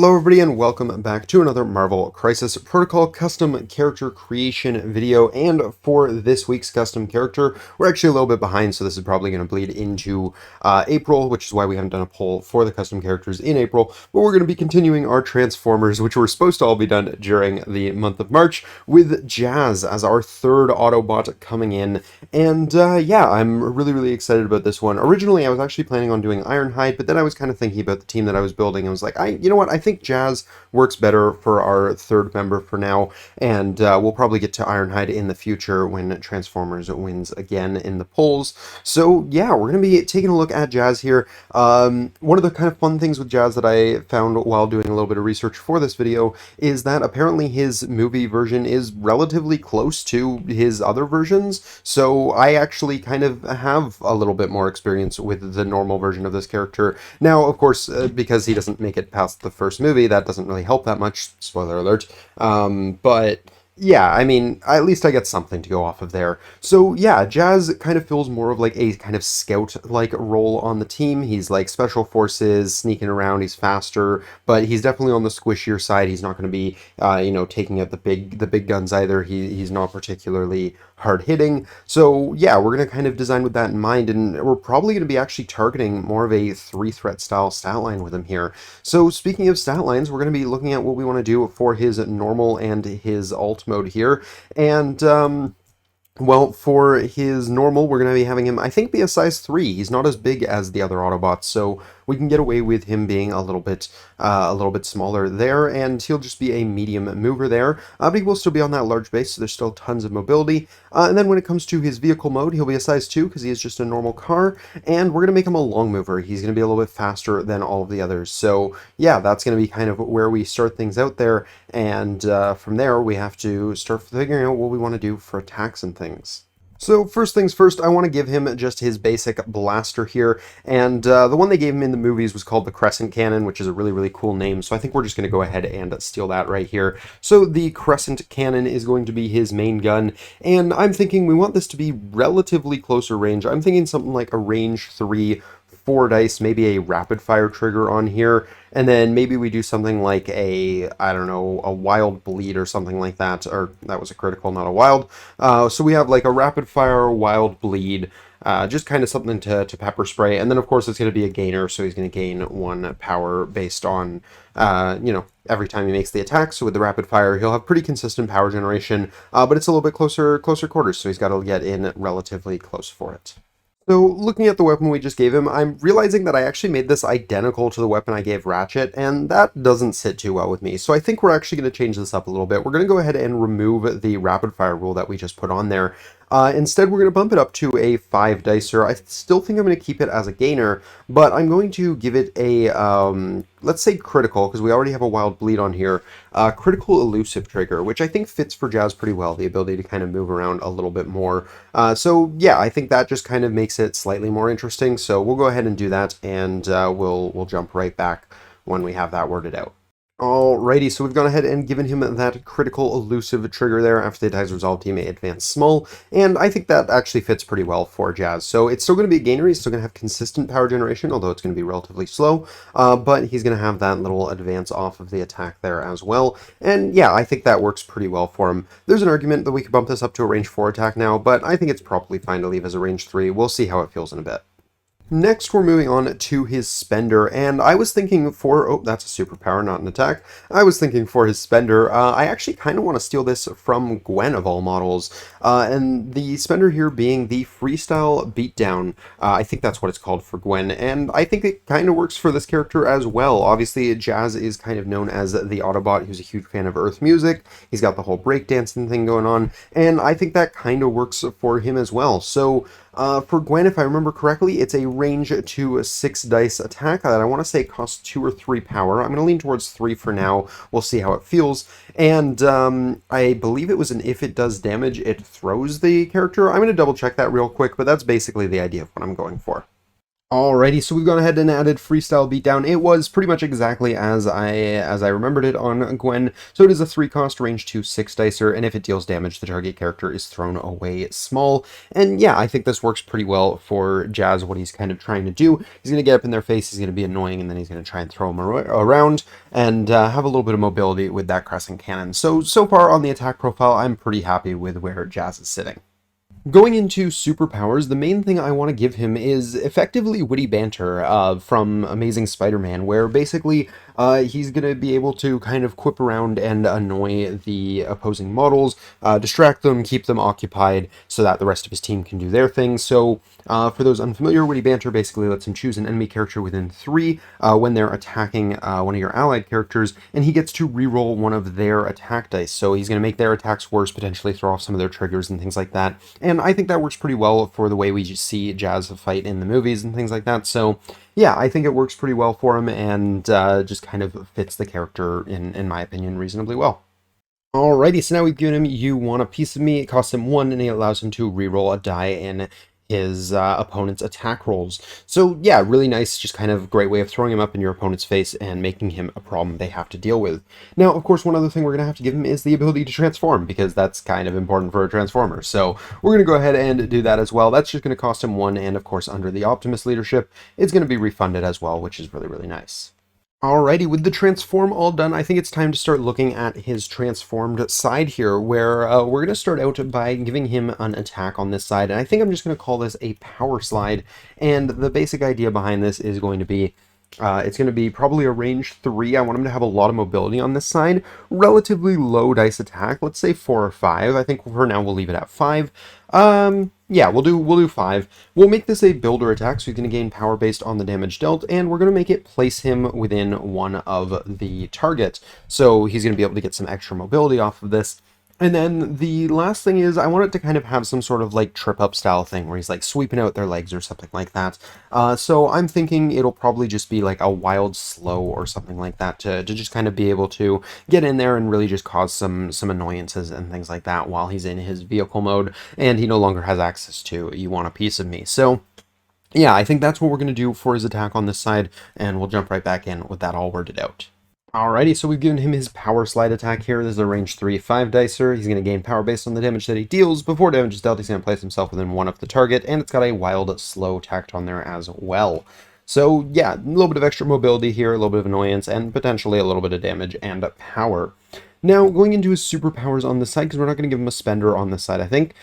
Hello everybody and welcome back to another Marvel Crisis Protocol custom character creation video. And for this week's custom character, we're actually a little bit behind, so this is probably going to bleed into April, which is why we haven't done a poll for the custom characters in April. But we're going to be continuing our Transformers, which were supposed to all be done during the month of March, with Jazz as our third Autobot coming in. And yeah, I'm really excited about this one. Originally, I was actually planning on doing Ironhide, but then I was kind of thinking about the team that I was building. I was like, you know what? I think Jazz works better for our third member for now, and we'll probably get to Ironhide in the future when Transformers wins again in the polls. So yeah, we're going to be taking a look at Jazz here. One of the kind of fun things with Jazz that I found while doing a little bit of research for this video is that apparently his movie version is relatively close to his other versions, so I actually kind of have a little bit more experience with the normal version of this character. Now, of course, because he doesn't make it past the first movie, that doesn't really help that much, spoiler alert, but yeah, I mean, at least I get something to go off of there. So yeah, Jazz kind of feels more of like a kind of scout-like role on the team. He's like special forces, sneaking around, he's faster, but he's definitely on the squishier side. He's not going to be, you know, taking out the big guns either. He's not particularly hard-hitting. So yeah, we're going to kind of design with that in mind, and we're probably going to be actually targeting more of a 3-threat style stat line with him here. So speaking of stat lines, we're going to be looking at what we want to do for his normal and his alt mode here. And well, for his normal, we're going to be having him, I think, be a size 3. He's not as big as the other Autobots, so we can get away with him being a little bit smaller there, and he'll just be a medium mover there. But he will still be on that large base, so there's still tons of mobility. And then when it comes to his vehicle mode, he'll be a size 2 because he is just a normal car, and we're going to make him a long mover. He's going to be a little bit faster than all of the others. So yeah, that's going to be kind of where we start things out there, and from there we have to start figuring out what we want to do for attacks and things. So first things first, I want to give him just his basic blaster here, and the one they gave him in the movies was called the Crescent Cannon, which is a really cool name, so I think we're just going to go ahead and steal that right here. So the Crescent Cannon is going to be his main gun, and I'm thinking we want this to be relatively closer range. I'm thinking something like a range 3, 4 dice, maybe a rapid fire trigger on here, and then maybe we do something like a, I don't know, a wild bleed or something like that, or that was a critical, not a wild. So we have like a rapid fire, wild bleed, just kind of something to pepper spray, and then of course it's going to be a gainer, so he's going to gain 1 power based on, you know, every time he makes the attack. So with the rapid fire, he'll have pretty consistent power generation, but it's a little bit closer quarters, so he's got to get in relatively close for it. So looking at the weapon we just gave him, I'm realizing that I actually made this identical to the weapon I gave Ratchet, and that doesn't sit too well with me. So I think we're actually going to change this up a little bit. We're going to go ahead and remove the rapid fire rule that we just put on there. Instead, we're going to bump it up to a 5 dicer. I still think I'm going to keep it as a gainer, but I'm going to give it a, let's say critical, because we already have a wild bleed on here, critical elusive trigger, which I think fits for Jazz pretty well, the ability to kind of move around a little bit more. So yeah, I think that just kind of makes it slightly more interesting, so we'll go ahead and do that, and we'll jump right back when we have that worded out. Alrighty, so we've gone ahead and given him that critical elusive trigger there. After the attacks resolved, he may advance small, and I think that actually fits pretty well for Jazz. So it's still going to be a gainer, he's still going to have consistent power generation, although it's going to be relatively slow, but he's going to have that little advance off of the attack there as well. And yeah, I think that works pretty well for him. There's an argument that we could bump this up to a range 4 attack now, but I think it's probably fine to leave as a range 3. We'll see how it feels in a bit. Next, we're moving on to his Spender, and I was thinking for, oh, that's a superpower, not an attack. I was thinking for his Spender, I actually kind of want to steal this from Gwen of all models, and the Spender here being the Freestyle Beatdown. I think that's what it's called for Gwen, and I think it kind of works for this character as well. Obviously, Jazz is kind of known as the Autobot who's a huge fan of Earth music. He's got the whole breakdancing thing going on, and I think that kind of works for him as well. So, for Gwen, if I remember correctly, it's a range to a 6 dice attack that I want to say costs 2 or 3 power. I'm going to lean towards 3 for now. We'll see how it feels. And I believe it was an if it does damage, it throws the character. I'm going to double check that real quick, but that's basically the idea of what I'm going for. Alrighty, so we've gone ahead and added Freestyle Beatdown. It was pretty much exactly as I remembered it on Gwen. So it is a 3-cost range to 6 dicer, and if it deals damage, the target character is thrown away small. And yeah, I think this works pretty well for Jazz, what he's kind of trying to do. He's going to get up in their face, he's going to be annoying, and then he's going to try and throw them around and have a little bit of mobility with that crescent cannon. So far on the attack profile, I'm pretty happy with where Jazz is sitting. Going into superpowers, the main thing I want to give him is effectively witty banter from Amazing Spider-Man, where basically he's going to be able to kind of quip around and annoy the opposing models, distract them, keep them occupied so that the rest of his team can do their thing. So for those unfamiliar, witty banter basically lets him choose an enemy character within 3 when they're attacking one of your allied characters, and he gets to reroll one of their attack dice. So he's going to make their attacks worse, potentially throw off some of their triggers and things like that. And I think that works pretty well for the way we just see Jazz fight in the movies and things like that. So yeah, I think it works pretty well for him, and just kind of fits the character, in my opinion, reasonably well. Alrighty, so now we've given him You Want a Piece of Me. It costs him 1, and it allows him to reroll a die in his opponent's attack rolls. So yeah, really nice, just kind of great way of throwing him up in your opponent's face and making him a problem they have to deal with. Now, of course, one other thing we're going to have to give him is the ability to transform, because that's kind of important for a Transformer. So we're going to go ahead and do that as well. That's just going to cost him 1, and of course, under the Optimus leadership, it's going to be refunded as well, which is really, really nice. Alrighty, with the transform all done, I think it's time to start looking at his transformed side here, where we're going to start out by giving him an attack on this side, and I think I'm just going to call this a power slide, and the basic idea behind this is going to be it's going to be probably a range 3. I want him to have a lot of mobility on this side. Relatively low dice attack. Let's say 4 or 5. I think for now we'll leave it at 5. Yeah, we'll do 5. We'll make this a builder attack, so he's going to gain power based on the damage dealt, and we're going to make it place him within one of the target. So he's going to be able to get some extra mobility off of this. And then the last thing is I want it to kind of have some sort of like trip up style thing where he's like sweeping out their legs or something like that. So I'm thinking it'll probably just be like a wild slow or something like that to just kind of be able to get in there and really just cause some annoyances and things like that while he's in his vehicle mode and he no longer has access to You Want a Piece of Me. So yeah, I think that's what we're going to do for his attack on this side, and we'll jump right back in with that all worded out. Alrighty, so we've given him his power slide attack here. This is a range 3 5 dicer. He's going to gain power based on the damage that he deals. Before damage is dealt, he's going to place himself within one of the target, and it's got a wild slow tacked on there as well. So yeah, a little bit of extra mobility here, a little bit of annoyance, and potentially a little bit of damage and power. Now, going into his superpowers on this side, because we're not going to give him a spender on this side, I think.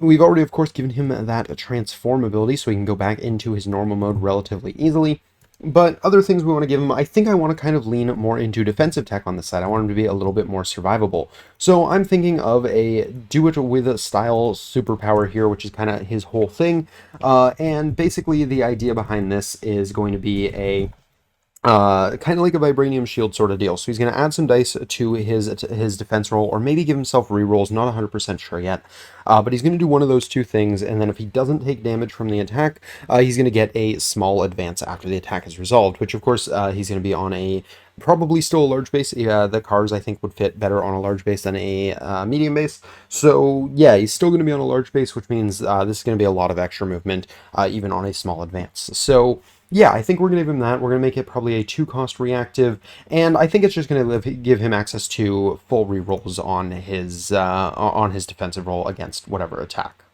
We've already, of course, given him that transform ability, so he can go back into his normal mode relatively easily. But other things we want to give him, I think I want to kind of lean more into defensive tech on this side. I want him to be a little bit more survivable. So I'm thinking of a do-it-with-style superpower here, which is kind of his whole thing. And basically the idea behind this is going to be a kind of like a vibranium shield sort of deal. So he's going to add some dice to his defense roll, or maybe give himself rerolls, not 100% sure yet. But he's going to do one of those two things, and then if he doesn't take damage from the attack, he's going to get a small advance after the attack is resolved, which of course he's going to be on a probably still a large base. The cars I think would fit better on a large base than a medium base. So yeah, he's still going to be on a large base, which means this is going to be a lot of extra movement, even on a small advance. So yeah, I think we're going to give him that. We're going to make it probably a 2-cost reactive, and I think it's just going to give him access to full rerolls on his defensive roll against whatever attack.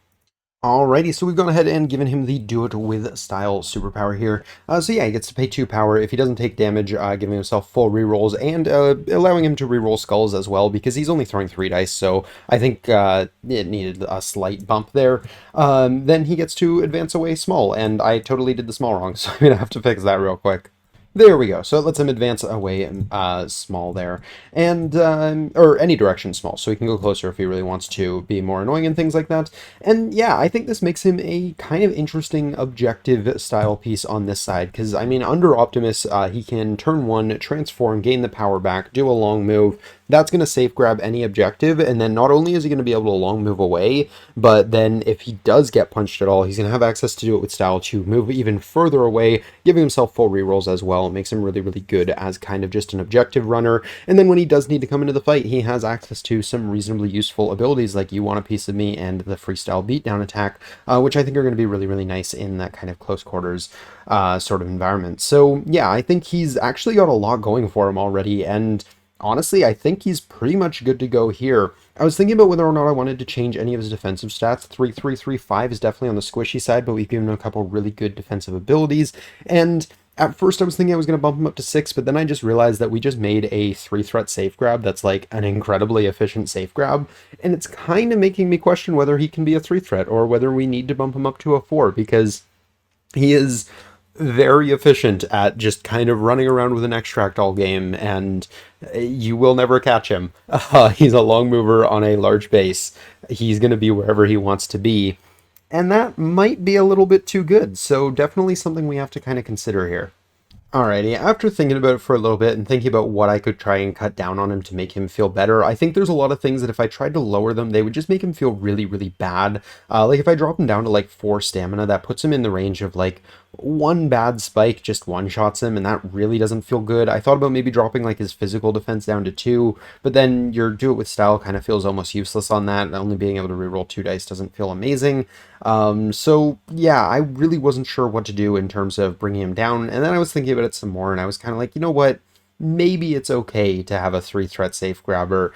Alrighty, so we've gone ahead and given him the Do It With style superpower here. So yeah, he gets to pay 2 power. If he doesn't take damage, giving himself full rerolls, and allowing him to reroll skulls as well, because he's only throwing 3 dice, so I think it needed a slight bump there. Then he gets to advance away small, and I totally did the small wrong, so I'm going to have to fix that real quick. There we go. So it lets him advance away small there, and or any direction small, so he can go closer if he really wants to be more annoying and things like that. And yeah, I think this makes him a kind of interesting objective style piece on this side, because I mean, under Optimus, he can turn 1, transform, gain the power back, do a long move, that's going to safe grab any objective, and then not only is he going to be able to long move away, but then if he does get punched at all, he's going to have access to do it with style to move even further away, giving himself full rerolls as well. It makes him really, really good as kind of just an objective runner, and then when he does need to come into the fight, he has access to some reasonably useful abilities like You Want a Piece of Me and the Freestyle Beatdown attack, which I think are going to be really, really nice in that kind of close quarters sort of environment. So yeah, I think he's actually got a lot going for him already, and honestly, I think he's pretty much good to go here. I was thinking about whether or not I wanted to change any of his defensive stats. 3-3-3-5 is definitely on the squishy side, but we've given him a couple really good defensive abilities, and at first I was thinking I was going to bump him up to 6, but then I just realized that we just made a 3-threat safe grab that's like an incredibly efficient safe grab, and it's kind of making me question whether he can be a 3-threat or whether we need to bump him up to a 4, because he is very efficient at just kind of running around with an extract all game, and you will never catch him. He's a long mover on a large base. He's going to be wherever he wants to be, and that might be a little bit too good, so definitely something we have to kind of consider here. Alrighty, after thinking about it for a little bit and thinking about what I could try and cut down on him to make him feel better, I think there's a lot of things that if I tried to lower them, they would just make him feel really, really bad. Like if I drop him down to like 4 stamina, that puts him in the range of like one bad spike just one-shots him, and that really doesn't feel good. I thought about maybe dropping like his physical defense down to 2, but then your do it with style kind of feels almost useless on that, and only being able to reroll 2 dice doesn't feel amazing. So yeah, I really wasn't sure what to do in terms of bringing him down, and then I was thinking about it some more, and I was kind of like, you know what, maybe it's okay to have a 3-threat safe grabber.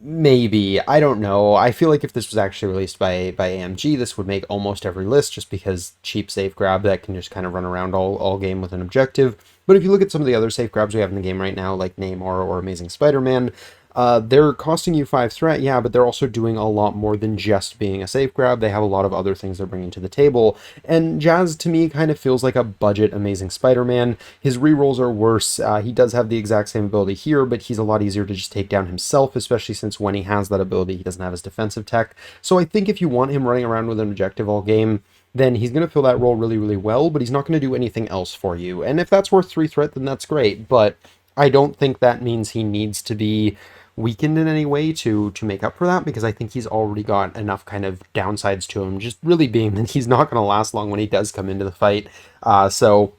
Maybe, I don't know. I feel like if this was actually released by AMG, this would make almost every list, just because cheap safe grab that can just kind of run around all game with an objective. But if you look at some of the other safe grabs we have in the game right now, like Namor or Amazing Spider-Man, they're costing you 5 threat, yeah, but they're also doing a lot more than just being a safe grab. They have a lot of other things they're bringing to the table, and Jazz, to me, kind of feels like a budget Amazing Spider-Man. His rerolls are worse. He does have the exact same ability here, but he's a lot easier to just take down himself, especially since when he has that ability, he doesn't have his defensive tech. So I think if you want him running around with an objective all game, then he's going to fill that role really, really well, but he's not going to do anything else for you. And if that's worth 3 threat, then that's great, but I don't think that means he needs to be weakened in any way to make up for that, because I think he's already got enough kind of downsides to him, just really being that he's not going to last long when he does come into the fight. So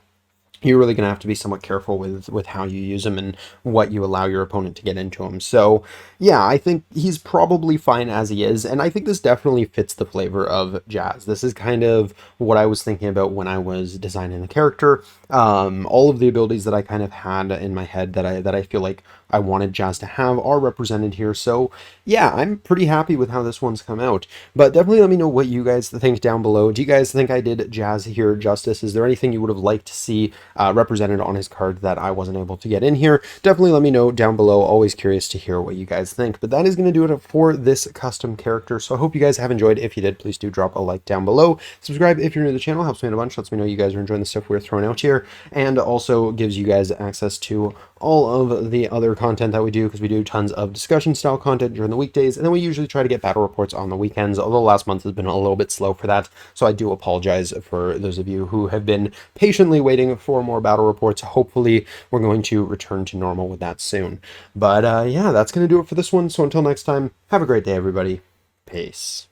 you're really going to have to be somewhat careful with how you use him and what you allow your opponent to get into him. So yeah, I think he's probably fine as he is, and I think this definitely fits the flavor of Jazz. This is kind of what I was thinking about when I was designing the character. All of the abilities that I kind of had in my head that I feel like I wanted Jazz to have are represented here. So yeah, I'm pretty happy with how this one's come out. But definitely let me know what you guys think down below. Do you guys think I did Jazz here justice? Is there anything you would have liked to see represented on his card that I wasn't able to get in here? Definitely let me know down below. Always curious to hear what you guys think. But that is going to do it for this custom character. So I hope you guys have enjoyed. If you did, please do drop a like down below. Subscribe if you're new to the channel. Helps me out a bunch. Lets me know you guys are enjoying the stuff we're throwing out here. And also gives you guys access to all of the other content that we do, because we do tons of discussion style content during the weekdays, and then we usually try to get battle reports on the weekends, although last month has been a little bit slow for that, so I do apologize for those of you who have been patiently waiting for more battle reports. Hopefully we're going to return to normal with that soon. But yeah, that's going to do it for this one, so until next time, have a great day, everybody. Peace.